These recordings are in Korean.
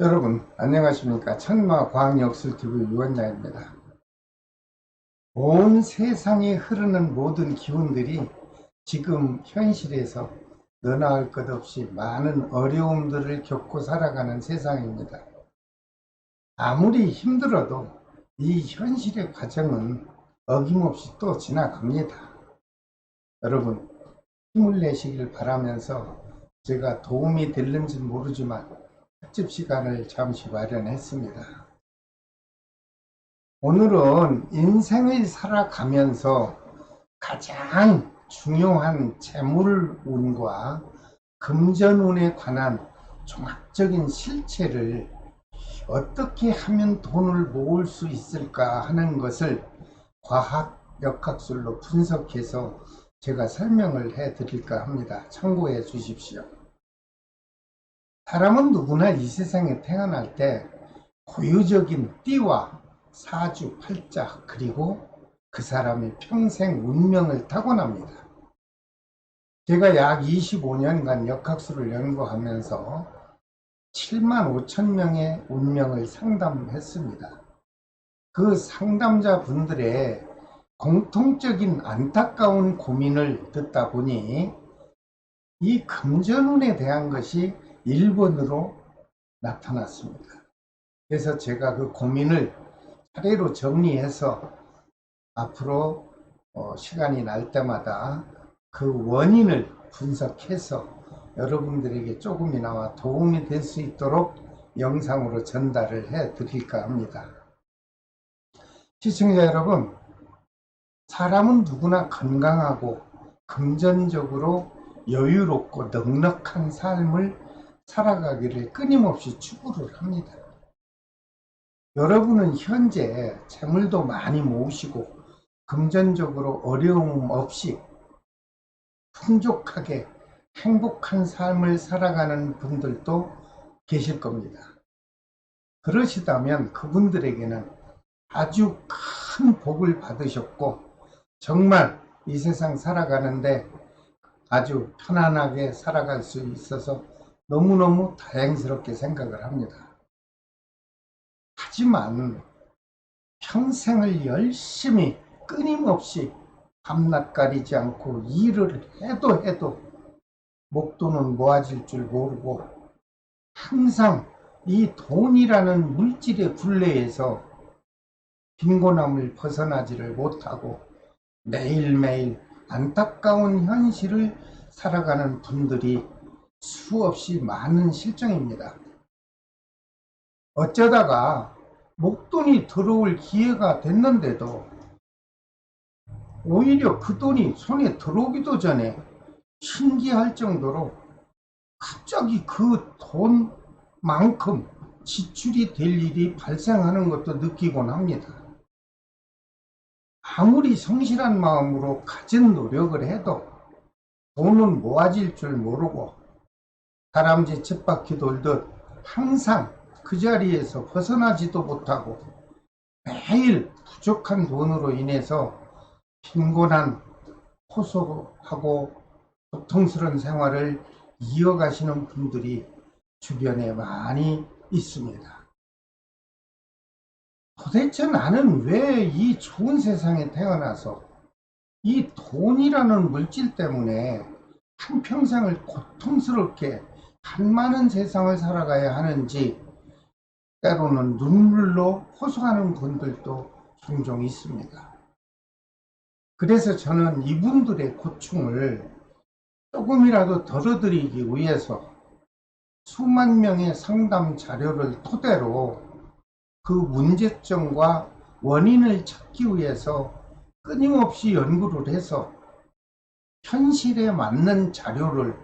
여러분 안녕하십니까. 천마과학역술TV 유원장입니다. 온 세상에 흐르는 모든 기운들이 지금 현실에서 너나 할 것 없이 많은 어려움들을 겪고 살아가는 세상입니다. 아무리 힘들어도 이 현실의 과정은 어김없이 또 지나갑니다. 여러분 힘을 내시길 바라면서 제가 도움이 될는지 모르지만 특집 시간을 잠시 마련했습니다. 오늘은 인생을 살아가면서 가장 중요한 재물운과 금전운에 관한 종합적인 실체를 어떻게 하면 돈을 모을 수 있을까 하는 것을 과학 역학술로 분석해서 제가 설명을 해 드릴까 합니다. 참고해 주십시오. 사람은 누구나 이 세상에 태어날 때 고유적인 띠와 사주, 팔자, 그리고 그 사람의 평생 운명을 타고납니다. 제가 약 25년간 역학술을 연구하면서 7만 5천 명의 운명을 상담했습니다. 그 상담자 분들의 공통적인 안타까운 고민을 듣다 보니 이 금전운에 대한 것이 1번으로 나타났습니다. 그래서 제가 그 고민을 차례로 정리해서 앞으로 시간이 날 때마다 그 원인을 분석해서 여러분들에게 조금이나마 도움이 될 수 있도록 영상으로 전달을 해 드릴까 합니다. 시청자 여러분, 사람은 누구나 건강하고 금전적으로 여유롭고 넉넉한 삶을 살아가기를 끊임없이 추구를 합니다. 여러분은 현재 재물도 많이 모으시고 금전적으로 어려움 없이 풍족하게 행복한 삶을 살아가는 분들도 계실 겁니다. 그러시다면 그분들에게는 아주 큰 복을 받으셨고 정말 이 세상 살아가는데 아주 편안하게 살아갈 수 있어서 너무너무 다행스럽게 생각을 합니다. 하지만 평생을 열심히 끊임없이 밤낮 가리지 않고 일을 해도 목돈은 모아질 줄 모르고 항상 이 돈이라는 물질의 굴레에서 빈곤함을 벗어나지를 못하고 매일매일 안타까운 현실을 살아가는 분들이 수없이 많은 실정입니다. 어쩌다가 목돈이 들어올 기회가 됐는데도 오히려 그 돈이 손에 들어오기도 전에 신기할 정도로 갑자기 그 돈만큼 지출이 될 일이 발생하는 것도 느끼곤 합니다. 아무리 성실한 마음으로 가진 노력을 해도 돈은 모아질 줄 모르고 다람쥐 쳇바퀴 돌듯 항상 그 자리에서 벗어나지도 못하고 매일 부족한 돈으로 인해서 빈곤한 호소하고 고통스러운 생활을 이어가시는 분들이 주변에 많이 있습니다. 도대체 나는 왜 이 좋은 세상에 태어나서 이 돈이라는 물질 때문에 한평생을 고통스럽게 한많은 세상을 살아가야 하는지 때로는 눈물로 호소하는 분들도 종종 있습니다. 그래서 저는 이분들의 고충을 조금이라도 덜어드리기 위해서 수만 명의 상담 자료를 토대로 그 문제점과 원인을 찾기 위해서 끊임없이 연구를 해서 현실에 맞는 자료를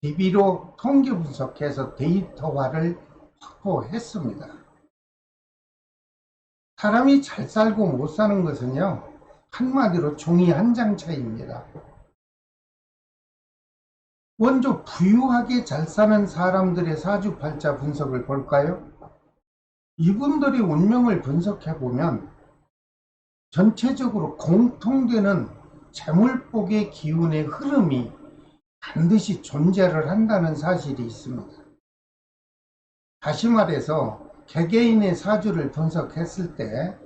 DB로 통계 분석해서 데이터화를 확보했습니다. 사람이 잘 살고 못 사는 것은요, 한마디로 종이 한 장 차이입니다. 먼저 부유하게 잘 사는 사람들의 사주팔자 분석을 볼까요? 이분들의 운명을 분석해보면 전체적으로 공통되는 재물복의 기운의 흐름이 반드시 존재를 한다는 사실이 있습니다. 다시 말해서 개개인의 사주를 분석했을 때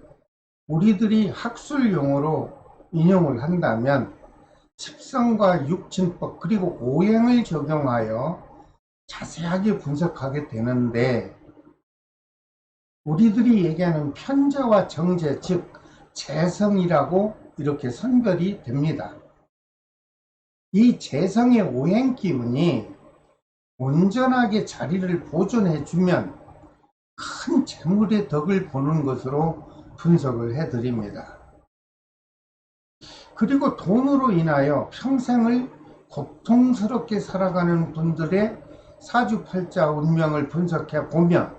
우리들이 학술 용어로 인용을 한다면 십성과 육친법 그리고 오행을 적용하여 자세하게 분석하게 되는데, 우리들이 얘기하는 편재와 정재, 즉 재성이라고 이렇게 선별이 됩니다. 이 재성의 오행 기운이 온전하게 자리를 보존해주면 큰 재물의 덕을 보는 것으로 분석을 해드립니다. 그리고 돈으로 인하여 평생을 고통스럽게 살아가는 분들의 사주팔자 운명을 분석해 보면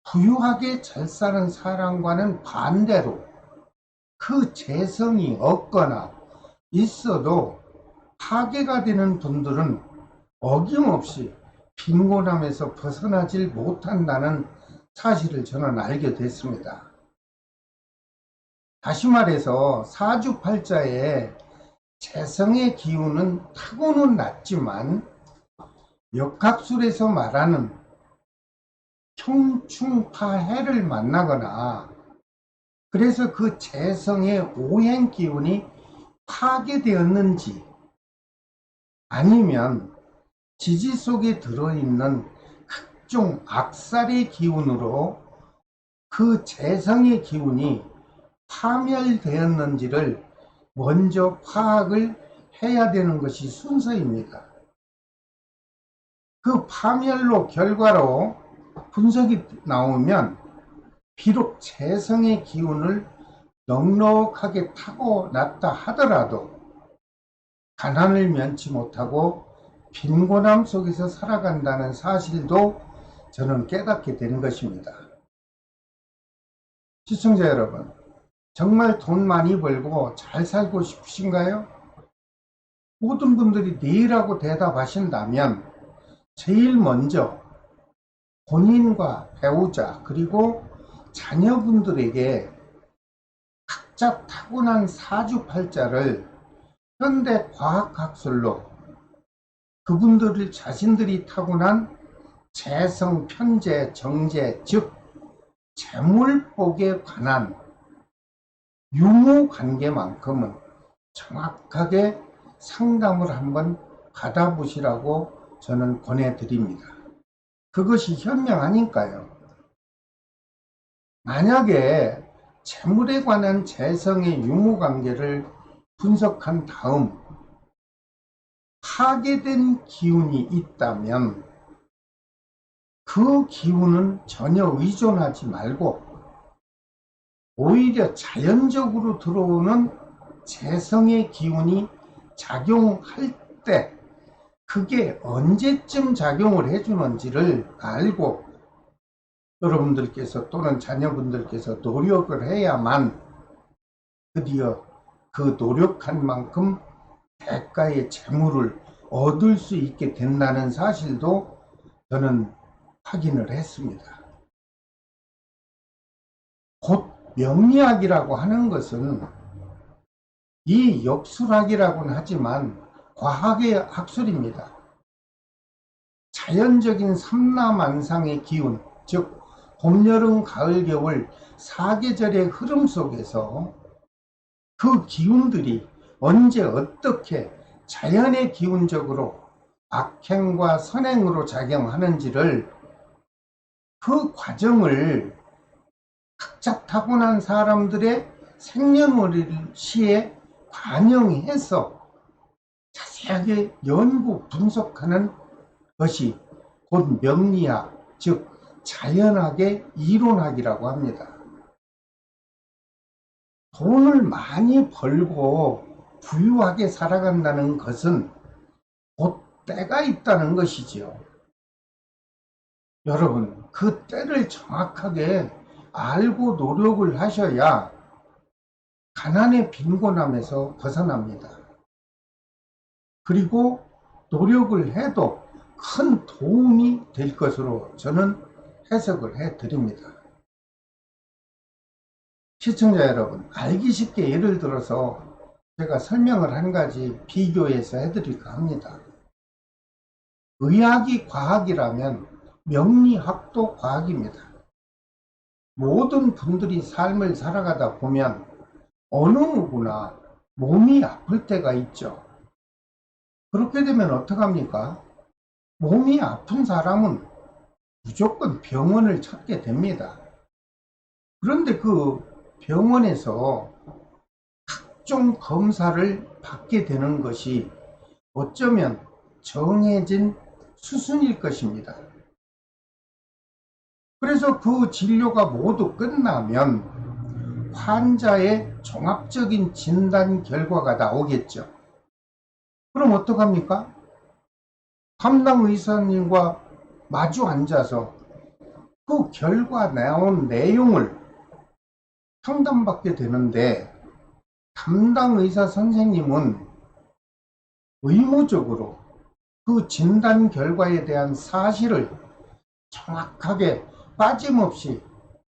부유하게 잘 사는 사람과는 반대로 그 재성이 없거나 있어도 파괴가 되는 분들은 어김없이 빈곤함에서 벗어나질 못한다는 사실을 저는 알게 됐습니다. 다시 말해서 사주팔자에 재성의 기운은 타고는 낮지만 역학술에서 말하는 평충파해를 만나거나 그래서 그 재성의 오행 기운이 파괴되었는지, 아니면 지지 속에 들어있는 각종 악살의 기운으로 그 재성의 기운이 파멸되었는지를 먼저 파악을 해야 되는 것이 순서입니다. 그 파멸로 결과로 분석이 나오면 비록 재성의 기운을 넉넉하게 타고났다 하더라도 가난을 면치 못하고 빈곤함 속에서 살아간다는 사실도 저는 깨닫게 된 것입니다. 시청자 여러분, 정말 돈 많이 벌고 잘 살고 싶으신가요? 모든 분들이 네라고 대답하신다면 제일 먼저 본인과 배우자 그리고 자녀분들에게 각자 타고난 사주팔자를 현대 과학학술로 그분들 자신들이 타고난 재성, 편재, 정재, 즉 재물복에 관한 유무관계만큼은 정확하게 상담을 한번 받아보시라고 저는 권해드립니다. 그것이 현명하니까요. 만약에 재물에 관한 재성의 유무관계를 분석한 다음 파괴된 기운이 있다면 그 기운은 전혀 의존하지 말고 오히려 자연적으로 들어오는 재성의 기운이 작용할 때 그게 언제쯤 작용을 해주는지를 알고 여러분들께서 또는 자녀분들께서 노력을 해야만 드디어 그 노력한 만큼 대가의 재물을 얻을 수 있게 된다는 사실도 저는 확인을 했습니다. 곧 명리학이라고 하는 것은 이 역술학이라고는 하지만 과학의 학술입니다. 자연적인 삼라만상의 기운, 즉 봄, 여름, 가을, 겨울 4계절의 흐름 속에서 그 기운들이 언제 어떻게 자연의 기운적으로 악행과 선행으로 작용하는지를 그 과정을 각자 타고난 사람들의 생년월일시에 반영해서 자세하게 연구 분석하는 것이 곧 명리학, 즉 자연학의 이론학이라고 합니다. 돈을 많이 벌고 부유하게 살아간다는 것은 곧 때가 있다는 것이지요. 여러분, 그 때를 정확하게 알고 노력을 하셔야 가난의 빈곤함에서 벗어납니다. 그리고 노력을 해도 큰 도움이 될 것으로 저는 해석을 해드립니다. 시청자 여러분, 알기 쉽게 예를 들어서 제가 설명을 한 가지 비교해서 해드릴까 합니다. 의학이 과학이라면 명리학도 과학입니다. 모든 분들이 삶을 살아가다 보면 어느 누구나 몸이 아플 때가 있죠. 그렇게 되면 어떡합니까? 몸이 아픈 사람은 무조건 병원을 찾게 됩니다. 그런데 그 병원에서 각종 검사를 받게 되는 것이 어쩌면 정해진 수순일 것입니다. 그래서 그 진료가 모두 끝나면 환자의 종합적인 진단 결과가 나오겠죠. 그럼 어떡합니까? 담당 의사님과 마주 앉아서 그 결과 나온 내용을 상담받게 되는데, 담당 의사 선생님은 의무적으로 그 진단 결과에 대한 사실을 정확하게 빠짐없이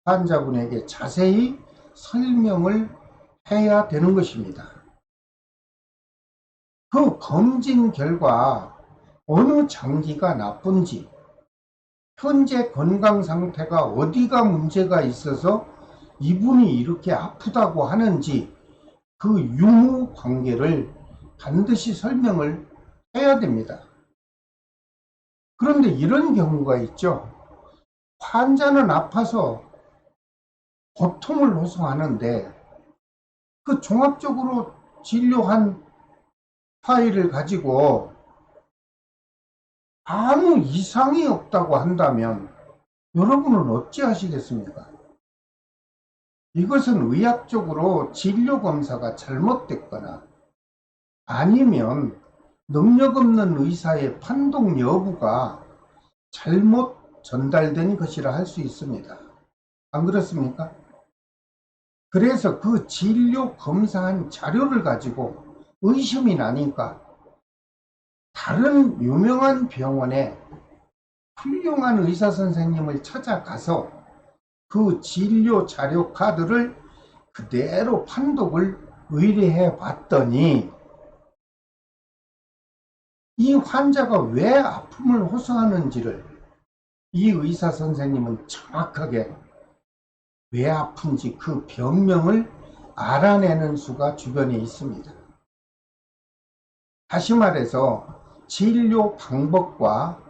환자분에게 자세히 설명을 해야 되는 것입니다. 그 검진 결과 어느 장기가 나쁜지, 현재 건강 상태가 어디가 문제가 있어서 이분이 이렇게 아프다고 하는지 그 유무 관계를 반드시 설명을 해야 됩니다. 그런데 이런 경우가 있죠. 환자는 아파서 고통을 호소하는데 그 종합적으로 진료한 파일을 가지고 아무 이상이 없다고 한다면 여러분은 어찌하시겠습니까? 이것은 의학적으로 진료 검사가 잘못됐거나 아니면 능력 없는 의사의 판독 여부가 잘못 전달된 것이라 할 수 있습니다. 안 그렇습니까? 그래서 그 진료 검사한 자료를 가지고 의심이 나니까 다른 유명한 병원에 훌륭한 의사 선생님을 찾아가서 그 진료 자료 카드를 그대로 판독을 의뢰해 봤더니 이 환자가 왜 아픔을 호소하는지를 이 의사 선생님은 정확하게 왜 아픈지 그 병명을 알아내는 수가 주변에 있습니다. 다시 말해서 진료 방법과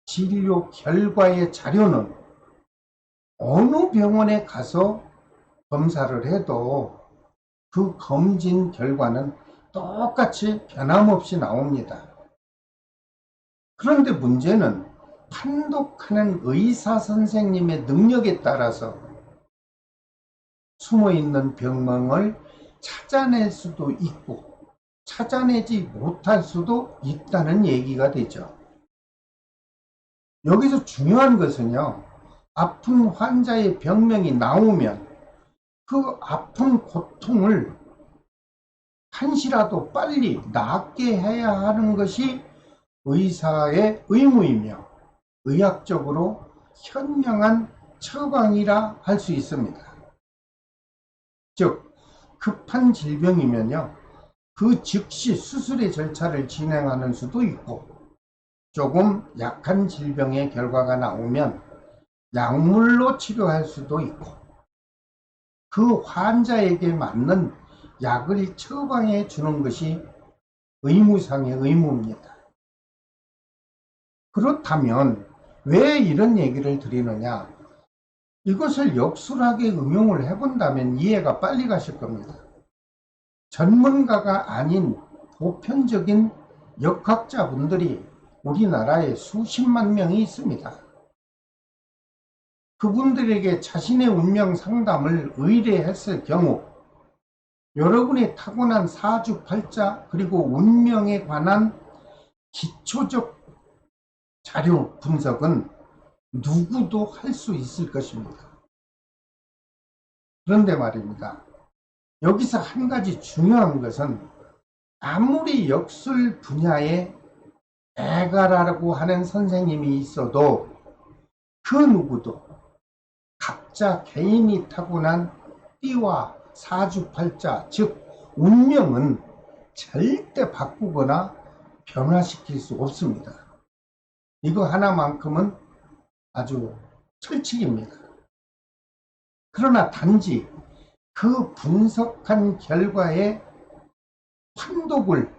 진료 결과의 자료는 어느 병원에 가서 검사를 해도 그 검진 결과는 똑같이 변함없이 나옵니다. 그런데 문제는 판독하는 의사 선생님의 능력에 따라서 숨어있는 병명을 찾아낼 수도 있고 찾아내지 못할 수도 있다는 얘기가 되죠. 여기서 중요한 것은요, 아픈 환자의 병명이 나오면 그 아픈 고통을 한시라도 빨리 낫게 해야 하는 것이 의사의 의무이며 의학적으로 현명한 처방이라 할 수 있습니다. 즉, 급한 질병이면요, 그 즉시 수술의 절차를 진행하는 수도 있고, 조금 약한 질병의 결과가 나오면 약물로 치료할 수도 있고, 그 환자에게 맞는 약을 처방해 주는 것이 의무상의 의무입니다. 그렇다면 왜 이런 얘기를 드리느냐? 이것을 역술하게 응용을 해본다면 이해가 빨리 가실 겁니다. 전문가가 아닌 보편적인 역학자분들이 우리나라에 수십만 명이 있습니다. 그분들에게 자신의 운명 상담을 의뢰했을 경우 여러분의 타고난 사주팔자 그리고 운명에 관한 기초적 자료 분석은 누구도 할 수 있을 것입니다. 그런데 말입니다. 여기서 한 가지 중요한 것은 아무리 역술 분야에 애가라고 하는 선생님이 있어도 그 누구도 각자 개인이 타고난 띠와 사주팔자, 즉 운명은 절대 바꾸거나 변화시킬 수 없습니다. 이거 하나만큼은 아주 철칙입니다. 그러나 단지 그 분석한 결과에 판독을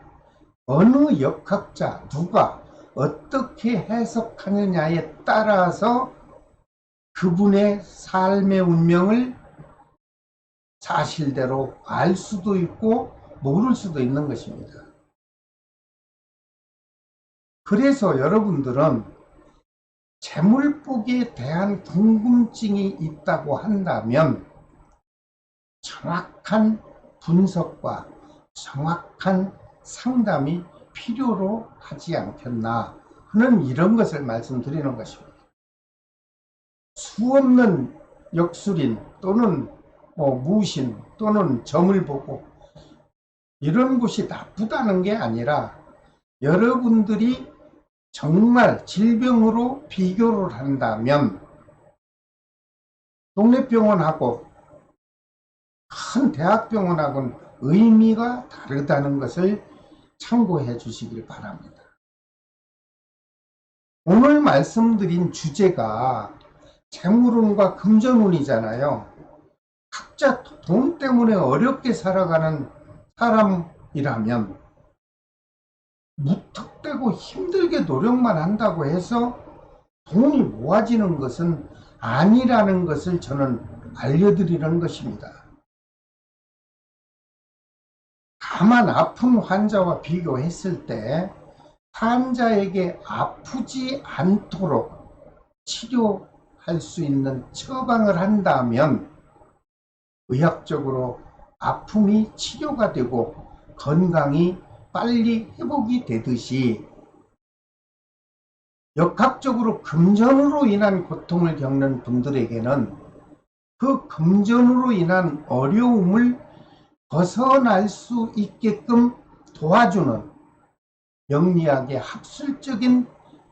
어느 역학자 누가 어떻게 해석하느냐에 따라서 그분의 삶의 운명을 사실대로 알 수도 있고 모를 수도 있는 것입니다. 그래서 여러분들은 재물복에 대한 궁금증이 있다고 한다면 정확한 분석과 정확한 상담이 필요로 하지 않겠나 하는 이런 것을 말씀드리는 것입니다. 수없는 역술인 또는 무신 또는 점을 보고 이런 것이 나쁘다는 게 아니라 여러분들이 정말 질병으로 비교를 한다면 동네 병원하고 큰 대학병원하고는 의미가 다르다는 것을 참고해 주시길 바랍니다. 오늘 말씀드린 주제가 재물운과 금전운이잖아요. 각자 돈 때문에 어렵게 살아가는 사람이라면 무턱대고 힘들게 노력만 한다고 해서 돈이 모아지는 것은 아니라는 것을 저는 알려드리는 것입니다. 다만 아픈 환자와 비교했을 때 환자에게 아프지 않도록 치료할 수 있는 처방을 한다면 의학적으로 아픔이 치료가 되고 건강이 빨리 회복이 되듯이 역학적으로 금전으로 인한 고통을 겪는 분들에게는 그 금전으로 인한 어려움을 벗어날 수 있게끔 도와주는 영리하게 학술적인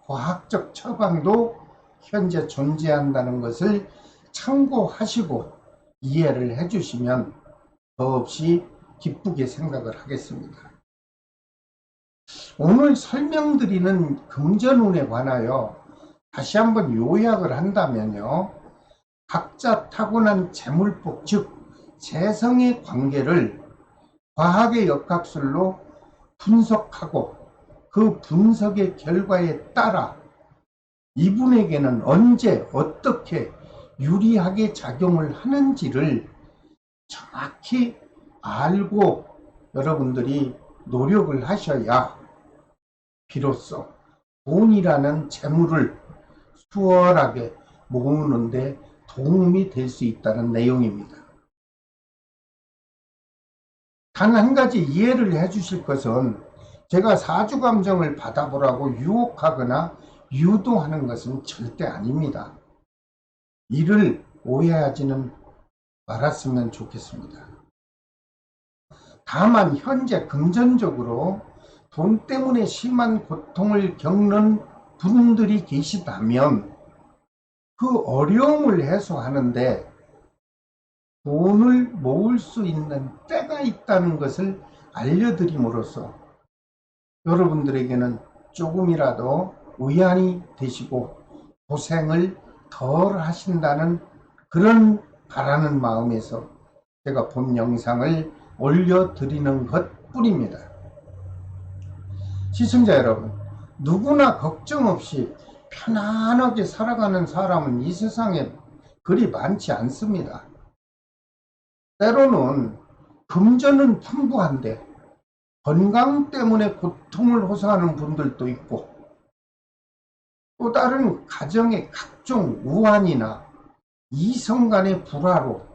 과학적 처방도 현재 존재한다는 것을 참고하시고 이해를 해주시면 더없이 기쁘게 생각을 하겠습니다. 오늘 설명드리는 금전운에 관하여 다시 한번 요약을 한다면요. 각자 타고난 재물복, 즉 재성의 관계를 과학의 역학술로 분석하고 그 분석의 결과에 따라 이분에게는 언제 어떻게 유리하게 작용을 하는지를 정확히 알고 여러분들이 노력을 하셔야 비로소 돈이라는 재물을 수월하게 모으는데 도움이 될 수 있다는 내용입니다. 단 한 가지 이해를 해 주실 것은 제가 사주감정을 받아보라고 유혹하거나 유도하는 것은 절대 아닙니다. 이를 오해하지는 말았으면 좋겠습니다. 다만 현재 금전적으로 돈 때문에 심한 고통을 겪는 분들이 계시다면 그 어려움을 해소하는데 돈을 모을 수 있는 때가 있다는 것을 알려드림으로써 여러분들에게는 조금이라도 위안이 되시고 고생을 덜 하신다는 그런 바라는 마음에서 제가 본 영상을 올려드리는 것 뿐입니다. 시청자 여러분, 누구나 걱정 없이 편안하게 살아가는 사람은 이 세상에 그리 많지 않습니다. 때로는 금전은 풍부한데 건강 때문에 고통을 호소하는 분들도 있고 또 다른 가정의 각종 우환이나 이성 간의 불화로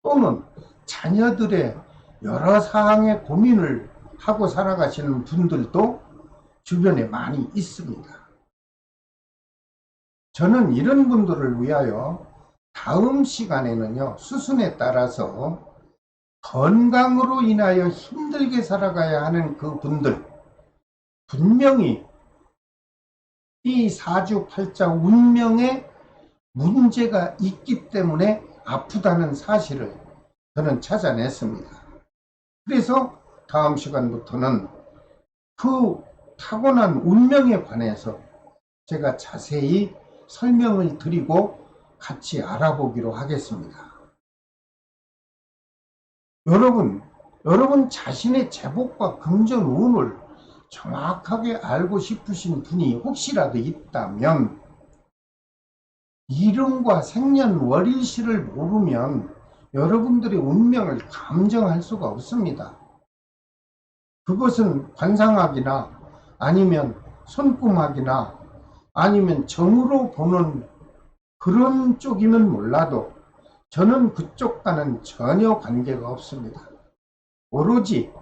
또는 자녀들의 여러 사항의 고민을 하고 살아가시는 분들도 주변에 많이 있습니다. 저는 이런 분들을 위하여 다음 시간에는요, 수순에 따라서 건강으로 인하여 힘들게 살아가야 하는 그 분들, 분명히 이 사주팔자 운명에 문제가 있기 때문에 아프다는 사실을 저는 찾아냈습니다. 그래서 다음 시간부터는 그 타고난 운명에 관해서 제가 자세히 설명을 드리고 같이 알아보기로 하겠습니다. 여러분 자신의 제복과 금전 운을 정확하게 알고 싶으신 분이 혹시라도 있다면 이름과 생년월일시를 모르면 여러분들의 운명을 감정할 수가 없습니다. 그것은 관상학이나 아니면 손금학이나 아니면 점으로 보는 그런 쪽이면 몰라도 저는 그쪽과는 전혀 관계가 없습니다. 오로지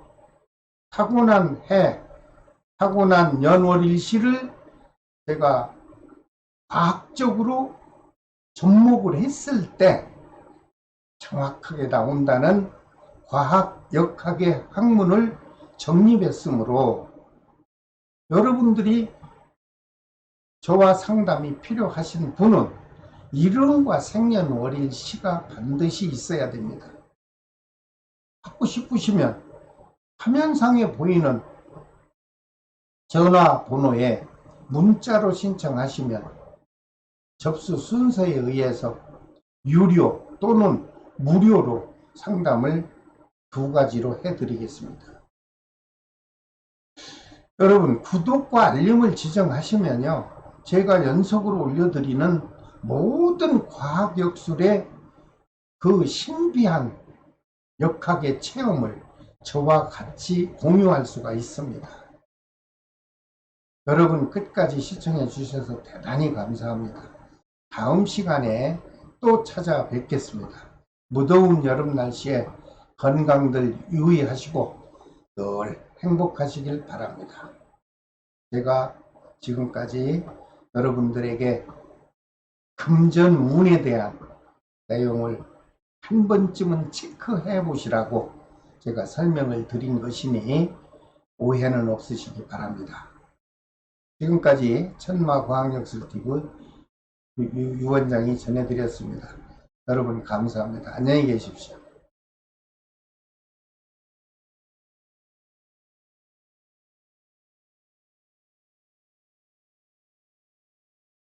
타고난 해, 타고난 연월일시를 제가 과학적으로 접목을 했을 때 정확하게 나온다는 과학 역학의 학문을 정립했으므로 여러분들이 저와 상담이 필요하신 분은 이름과 생년월일시가 반드시 있어야 됩니다. 하고 싶으시면 화면상에 보이는 전화번호에 문자로 신청하시면 접수 순서에 의해서 유료 또는 무료로 상담을 두 가지로 해드리겠습니다. 여러분, 구독과 알림을 지정하시면요, 제가 연속으로 올려드리는 모든 과학역술의 그 신비한 역학의 체험을 저와 같이 공유할 수가 있습니다. 여러분 끝까지 시청해 주셔서 대단히 감사합니다. 다음 시간에 또 찾아뵙겠습니다. 무더운 여름 날씨에 건강들 유의하시고 늘 행복하시길 바랍니다. 제가 지금까지 여러분들에게 금전운에 대한 내용을 한 번쯤은 체크해 보시라고 제가 설명을 드린 것이니 오해는 없으시기 바랍니다. 지금까지 천마과학역술TV 유원장이 전해드렸습니다. 여러분 감사합니다. 안녕히 계십시오.